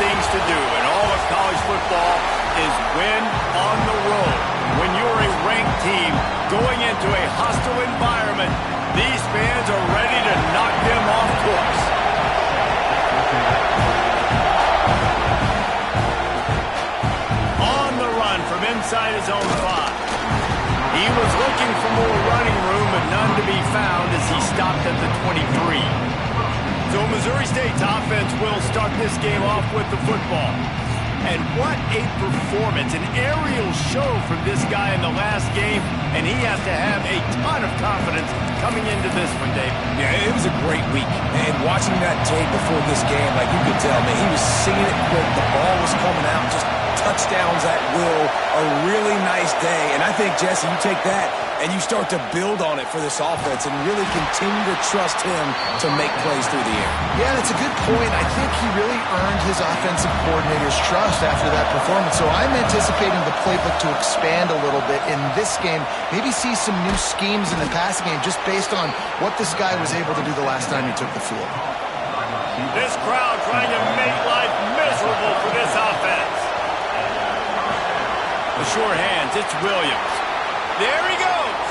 things to do in all of college football is win on the road. When you're a ranked team going into a hostile environment, these fans are ready to knock them off course. On the run from inside his own 5. He was looking for more running room, but none to be found as he stopped at the 23. So Missouri State's offense will start this game off with the football. And what a performance, an aerial show from this guy in the last game, and he has to have a ton of confidence coming into this one, Dave. Yeah, it was a great week. And watching that tape before this game, like you could tell, man, he was seeing it quick. The ball was coming out, just touchdowns at will. A really nice day. And I think, Jesse, you take that and you start to build on it for this offense and really continue to trust him to make plays through the air. Yeah, that's a good point. I think he really earned his offensive coordinator's trust after that performance. So I'm anticipating the playbook to expand a little bit in this game. Maybe see some new schemes in the passing game just based on what this guy was able to do the last time he took the field. This crowd trying to make life miserable for this offense. The short hands, it's Williams. There he goes.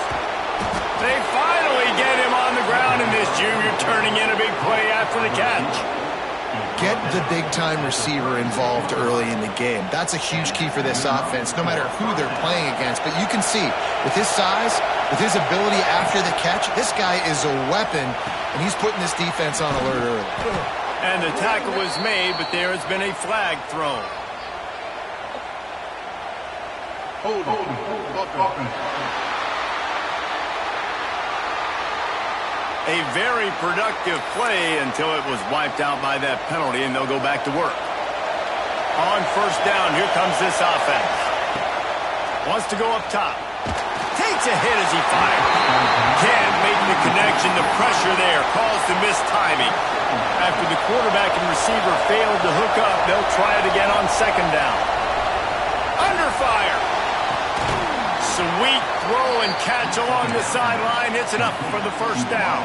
They finally get him on the ground, and this junior turning in a big play after the catch. Get the big-time receiver involved early in the game. That's a huge key for this offense, no matter who they're playing against. But you can see, with his size, with his ability after the catch, this guy is a weapon, and he's putting this defense on alert early. And the tackle was made, but there has been a flag thrown. Hold on. A very productive play until it was wiped out by that penalty, and they'll go back to work. On first down, here comes this offense. Wants to go up top. Takes a hit as he fires. Can't make the connection. The pressure there caused the missed timing. After the quarterback and receiver failed to hook up, they'll try it again on second down. Under fire. Sweet throw and catch along the sideline. It's enough for the first down.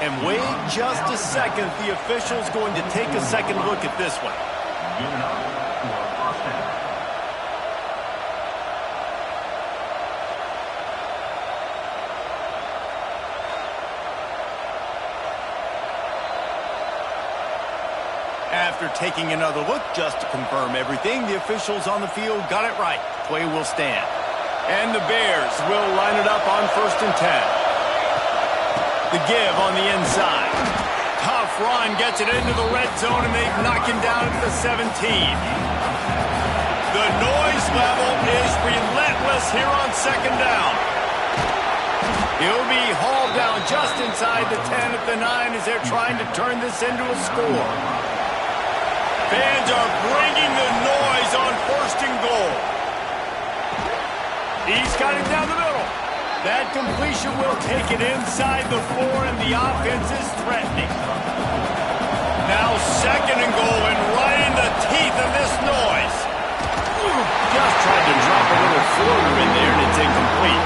And wait just a second. The official's going to take a second look at this one. After taking another look just to confirm everything, the officials on the field got it right. Play will stand. And the Bears will line it up on 1st and 10. The give on the inside. Tough run gets it into the red zone, and they knock him down at the 17. The noise level is relentless here on second down. He'll be hauled down just inside the 10 at the 9 as they're trying to turn this into a score. Fans are bringing the noise on 1st and goal. He's got it down the middle. That completion will take it inside the 4, and the offense is threatening. Now 2nd and goal, and right in the teeth of this noise. Just tried to drop a little floater in there, and it's incomplete.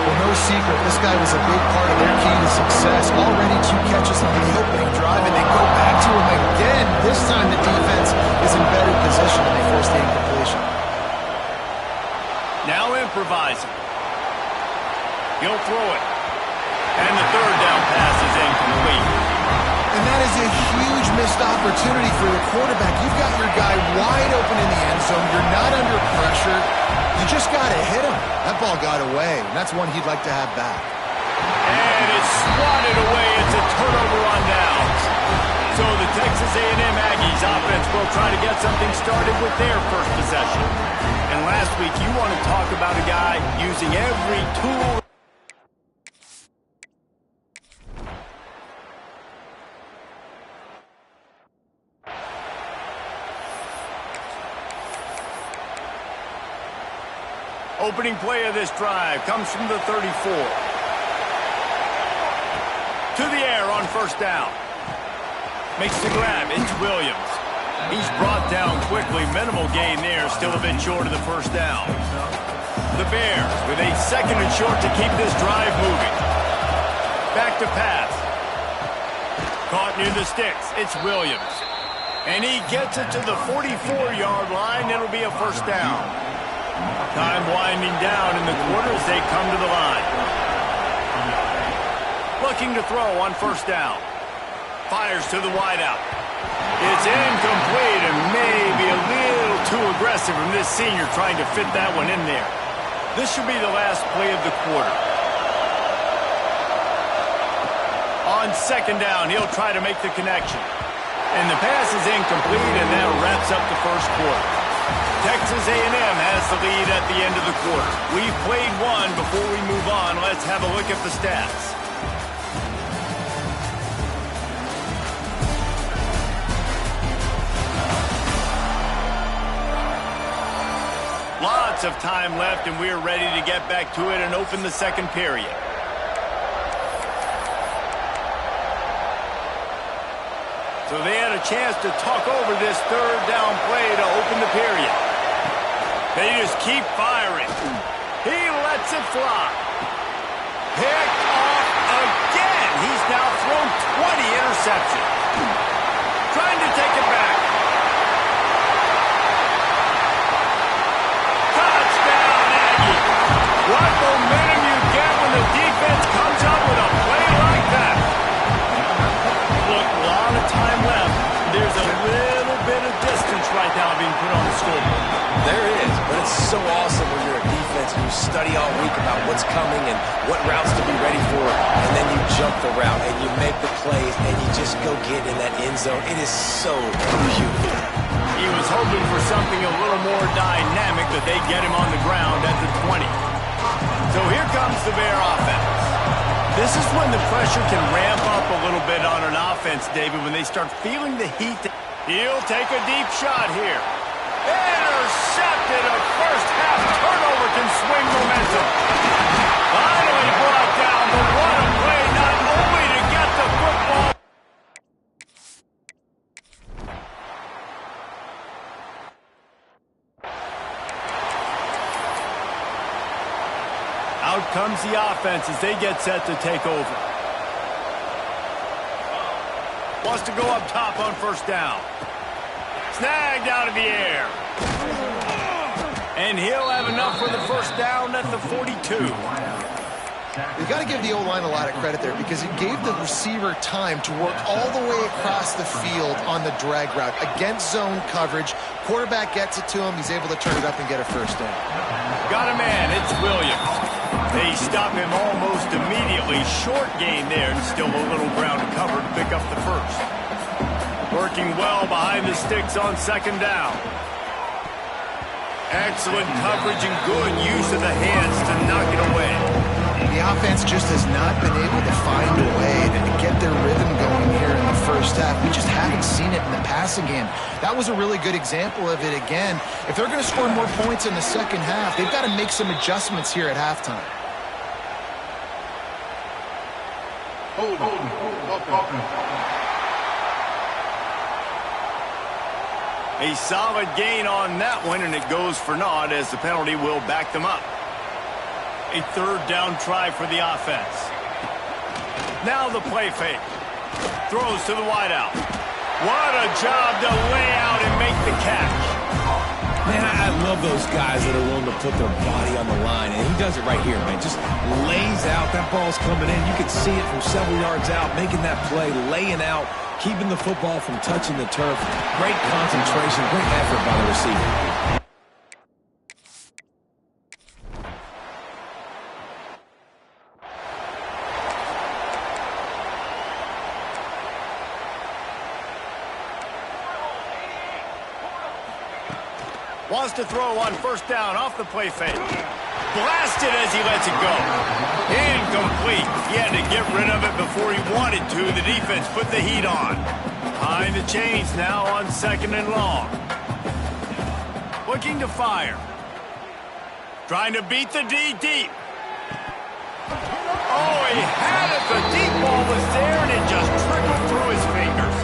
Well, no secret, this guy was a big part of their key to success. Already 2 catches on the opening drive, and they go back to him again. This time the defense is in better position, and they force the incompletion. Now improvising. He'll throw it. And the 3rd down pass is incomplete. And that is a huge missed opportunity for the quarterback. You've got your guy wide open in the end zone. You're not under pressure. You just got to hit him. That ball got away, and that's one he'd like to have back. And it's swatted away. It's a turnover on downs. So the Texas A&M Aggies offense will try to get something started with their first possession. And last week, you want to talk about a guy using every tool. Opening play of this drive comes from the 34. To the air on first down. Makes the grab. It's Williams. He's brought down quickly. Minimal gain there. Still a bit short of the first down. The Bears with a 2nd and short to keep this drive moving. Back to pass. Caught near the sticks. It's Williams. And he gets it to the 44-yard line. It'll be a first down. Time winding down in the quarter as they come to the line. Looking to throw on first down. Fires to the wideout. It's incomplete and maybe a little too aggressive from this senior trying to fit that one in there. This should be the last play of the quarter. On second down, he'll try to make the connection. And the pass is incomplete, and that wraps up the first quarter. Texas A&M has the lead at the end of the quarter. We've played one. Before we move on, let's have a look at the stats. Lots of time left, and we're ready to get back to it and open the second period. So they had a chance to talk over this third down play to open the period. They just keep firing. He lets it fly. Picked off again. He's now thrown 20 interceptions. Trying to take it back. What momentum you get when the defense comes up with a play like that. Look, a lot of time left. There's a little bit of distance right now being put on the scoreboard. There is, but it's so awesome when you're a defense and you study all week about what's coming and what routes to be ready for, and then you jump the route and you make the plays and you just go get in that end zone. It is so beautiful. He was hoping for something a little more dynamic, that they get him on the ground at the 20. So here comes the Bear offense. This is when the pressure can ramp up a little bit on an offense, David, when they start feeling the heat. He'll take a deep shot here. Intercepted. A first-half turnover can swing momentum. Finally brought down, but what a play, not only to get the football. Out comes the offense as they get set to take over. Wants to go up top on first down. Snagged out of the air. And he'll have enough for the first down at the 42. You've got to give the O-line a lot of credit there because it gave the receiver time to work all the way across the field on the drag route against zone coverage. Quarterback gets it to him. He's able to turn it up and get a first down. Got a man. It's Williams. They stop him almost immediately. Short gain there, and still a little ground to cover to pick up the first. Working well behind the sticks on second down. Excellent coverage and good use of the hands to knock it away. The offense just has not been able to find a way to get their rhythm going here in the first half. We just haven't seen it in the passing game. That was a really good example of it again. If they're going to score more points in the second half, they've got to make some adjustments here at halftime. A solid gain on that one, and it goes for naught as the penalty will back them up. A third down try for the offense. Now the play fake. Throws to the wideout. What a job to lay out and make the catch. Man, I love those guys that are willing to put their body on the line, and he does it right here, man. Just lays out. That ball's coming in. You can see it from several yards out, making that play, laying out, keeping the football from touching the turf. Great concentration, great effort by the receiver. Wants to throw on first down off the play fake. Blasted as he lets it go. Incomplete. He had to get rid of it before he wanted to. The defense put the heat on. Behind the chains now on second and long. Looking to fire. Trying to beat the D deep. Oh, he had it. The deep ball was there, and it just trickled through his fingers.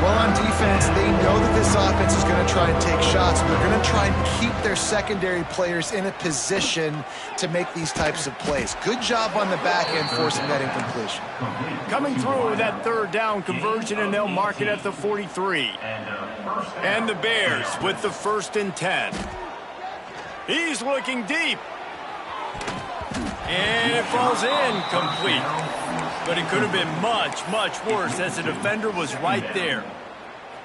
Well, on defense, defense, they know that this offense is going to try and take shots. They're going to try and keep their secondary players in a position to make these types of plays. Good job on the back end forcing that incompletion. Coming through with that third down conversion, and they'll mark it at the 43. And the Bears with the 1st and 10. He's looking deep. And it falls incomplete. But it could have been much, much worse as the defender was right there.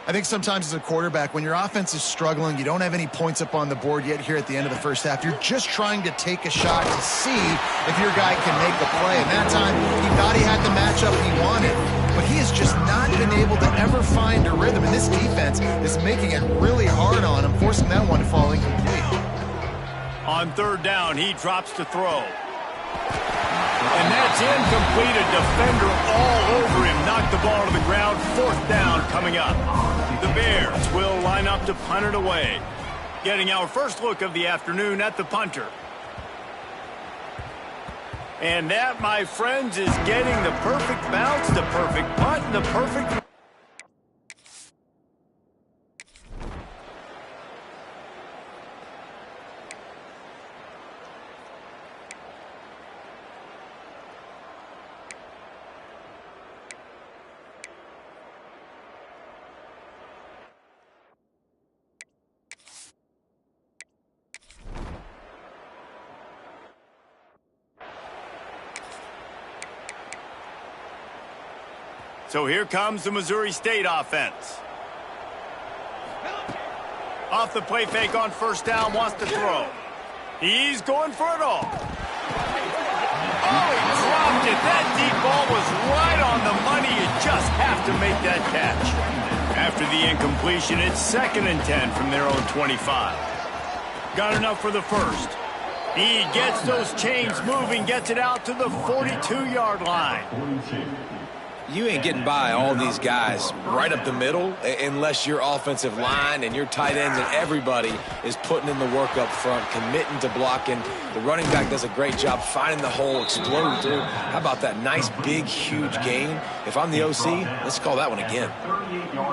I think sometimes as a quarterback, when your offense is struggling, you don't have any points up on the board yet here at the end of the first half. You're just trying to take a shot to see if your guy can make a play. And that time, he thought he had the matchup he wanted, but he has just not been able to ever find a rhythm. And this defense is making it really hard on him, forcing that one to fall incomplete. On 3rd down, he drops to throw. And that's incomplete. A defender all over him. Knocked the ball to the ground. 4th down coming up. The Bears will line up to punt it away. Getting our first look of the afternoon at the punter. And that, my friends, is getting the perfect bounce, the perfect punt, and the perfect... So here comes the Missouri State offense. Off the play fake on 1st down, wants to throw. He's going for it all. Oh, he dropped it. That deep ball was right on the money. You just have to make that catch. After the incompletion, it's 2nd and 10 from their own 25. Got enough for the 1st. He gets those chains moving, gets it out to the 42-yard line. You ain't getting by all these guys right up the middle unless your offensive line and your tight ends and everybody is putting in the work up front, committing to blocking. The running back does a great job finding the hole, exploding through. How about that nice, big, huge gain? If I'm the OC, let's call that one again.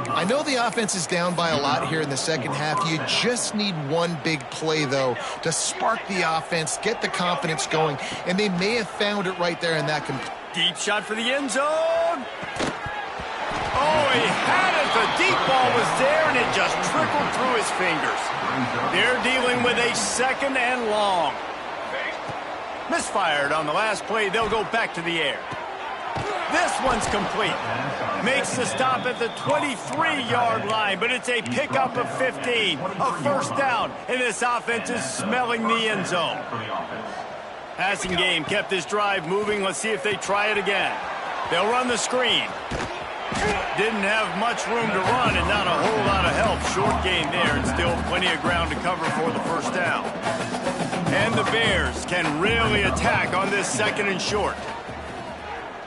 I know the offense is down by a lot here in the second half. You just need one big play, though, to spark the offense, get the confidence going, and they may have found it right there in that Deep shot for the end zone. Oh, he had it. The deep ball was there, and it just trickled through his fingers. They're dealing with a 2nd and long. Misfired on the last play. They'll go back to the air. This one's complete. Makes the stop at the 23-yard line, but it's a pickup of 15. A 1st down, and this offense is smelling the end zone. Passing game kept this drive moving. Let's see if they try it again. They'll run the screen. Didn't have much room to run and not a whole lot of help. Short gain there and still plenty of ground to cover for the 1st down. And the Bears can really attack on this 2nd and short.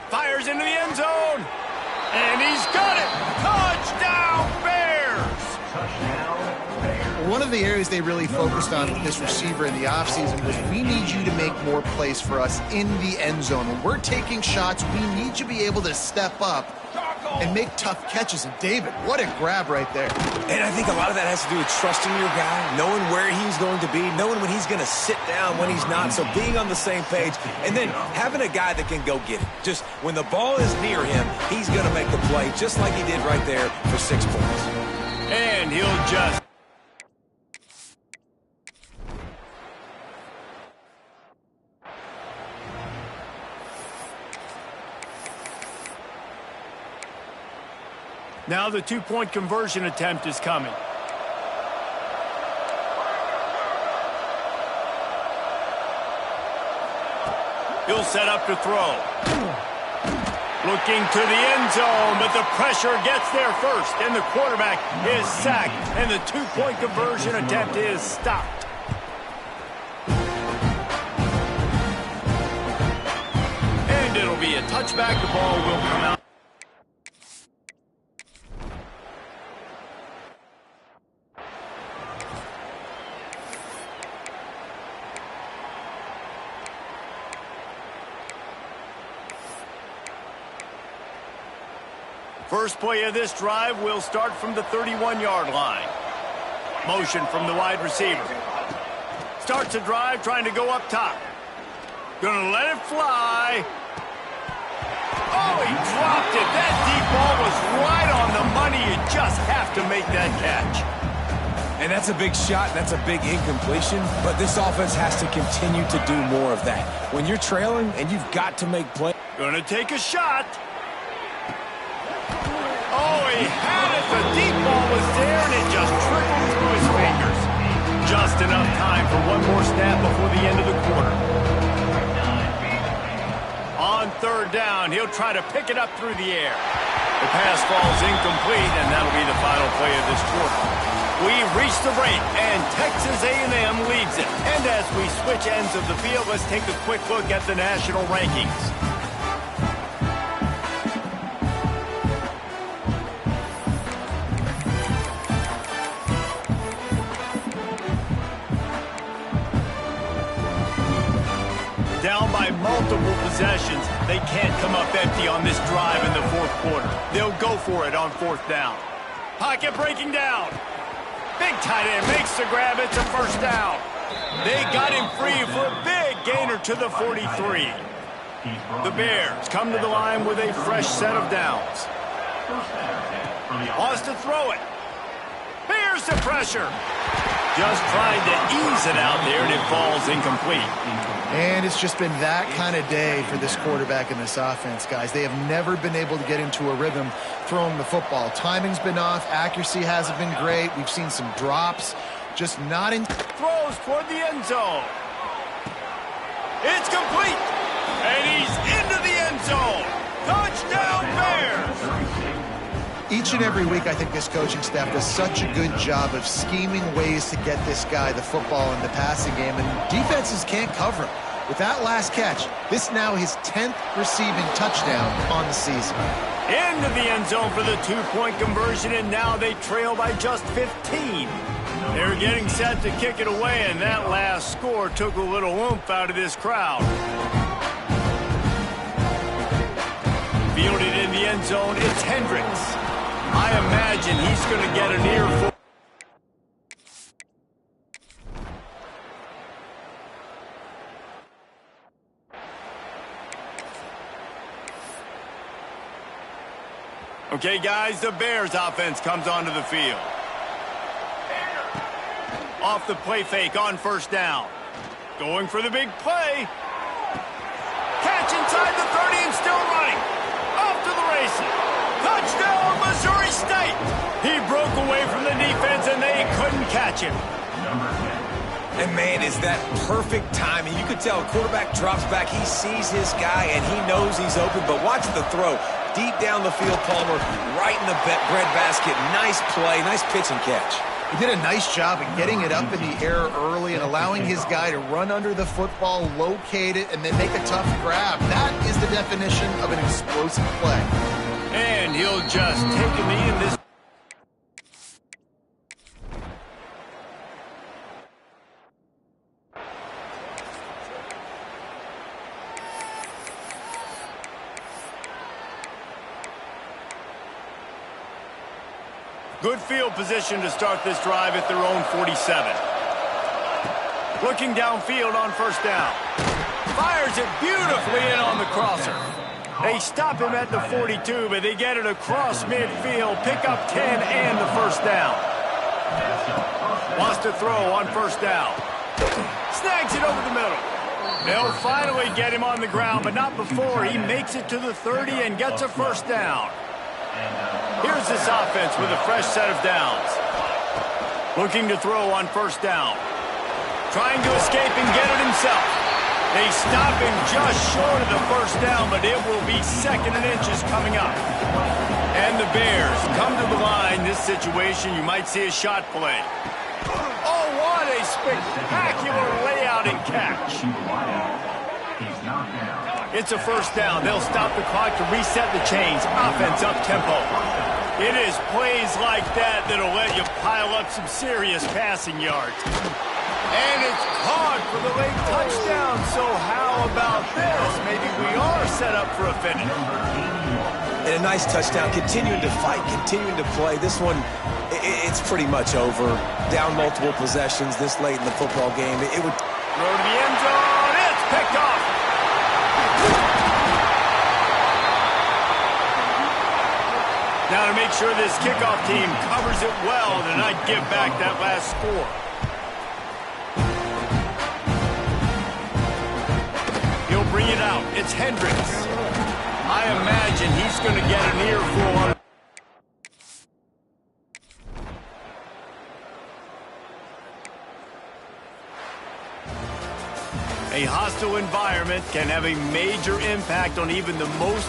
Fires into the end zone. And he's got it. Touchdown, Bears! One of the areas they really focused on with this receiver in the offseason was we need you to make more plays for us in the end zone. When we're taking shots, we need you to be able to step up and make tough catches. And David, what a grab right there. And I think a lot of that has to do with trusting your guy, knowing where he's going to be, knowing when he's going to sit down, when he's not. So being on the same page, and then having a guy that can go get it. Just when the ball is near him, he's going to make the play just like he did right there for 6 points. And he'll just... Now the 2-point conversion attempt is coming. He'll set up to throw. Looking to the end zone, but the pressure gets there first, and the quarterback is sacked, and the 2-point conversion attempt is stopped. And it'll be a touchback. The ball will come out. First play of this drive will start from the 31-yard line. Motion from the wide receiver. Starts a drive trying to go up top. Gonna let it fly. Oh, he dropped it. That deep ball was right on the money. You just have to make that catch. And that's a big shot, and that's a big incompletion, but this offense has to continue to do more of that. When you're trailing and you've got to make plays. Gonna take a shot. Oh, he had it. The deep ball was there, and it just trickled through his fingers. Just enough time for one more snap before the end of the quarter. On third down, he'll try to pick it up through the air. The pass falls incomplete, and that'll be the final play of this quarter. We've reached the break, and Texas A&M leads it. And as we switch ends of the field, let's take a quick look at the national rankings. Down by multiple possessions, they can't come up empty on this drive in the fourth quarter. They'll go for it on fourth down. Pocket breaking down. Big tight end makes the grab. It's a first down. They got him free for a big gainer to the 43. The Bears come to the line with a fresh set of downs. Wants to throw it. Bears the pressure. Just trying to ease it out there, and it falls incomplete. And it's just been that kind of day for this quarterback in this offense, guys. They have never been able to get into a rhythm throwing the football. Timing's been off. Accuracy hasn't been great. We've seen some drops. Just not in. Throws toward the end zone. It's complete. And he's into the end zone. Touchdown, Bears. Each and every week, I think this coaching staff does such a good job of scheming ways to get this guy the football in the passing game, and defenses can't cover him. With that last catch, this now his 10th receiving touchdown on the season. Into the end zone for the two-point conversion, and now they trail by just 15. They're getting set to kick it away, and that last score took a little oomph out of this crowd. Fielded in the end zone, it's Hendricks. I imagine he's going to get an earful. Okay, guys, the Bears offense comes onto the field. Off the play fake on first down. Going for the big play. Catch inside the 30 and still running. Off to the races. Touchdown, Missouri State. He broke away from the defense, and they couldn't catch him. And, man, is that perfect timing. You could tell a quarterback drops back. He sees his guy, and he knows he's open. But watch the throw. Deep down the field, Palmer, right in the bread basket. Nice play, nice pitch and catch. He did a nice job of getting it up in the air early and allowing his guy to run under the football, locate it, and then make a tough grab. That is the definition of an explosive play. And he'll just take a knee in this. Good field position to start this drive at their own 47. Looking downfield on first down. Fires it beautifully in on the crosser. They stop him at the 42, but they get it across midfield, pick up 10 and the first down. Wants to throw on first down. Snags it over the middle. They'll finally get him on the ground, but not before he makes it to the 30 and gets a first down. Here's this offense with a fresh set of downs. Looking to throw on first down. Trying to escape and get it himself. They stop him just short of the first down, but it will be second and inches coming up. And the Bears come to the line. This situation, you might see a shot play. Oh, what a spectacular layout and catch. It's a first down. They'll stop the clock to reset the chains. Offense up-tempo. It is plays like that that'll let you pile up some serious passing yards. And it's caught for the late touchdown. So how about this? Maybe we are set up for a finish. And a nice touchdown, continuing to fight, continuing to play. This one, it's pretty much over. Down multiple possessions this late in the football game. It would throw to the end zone. It's picked off. Now to make sure this kickoff team covers it well to not give back that last score. He'll bring it out. It's Hendricks. I imagine he's going to get an earful on. A hostile environment can have a major impact on even the most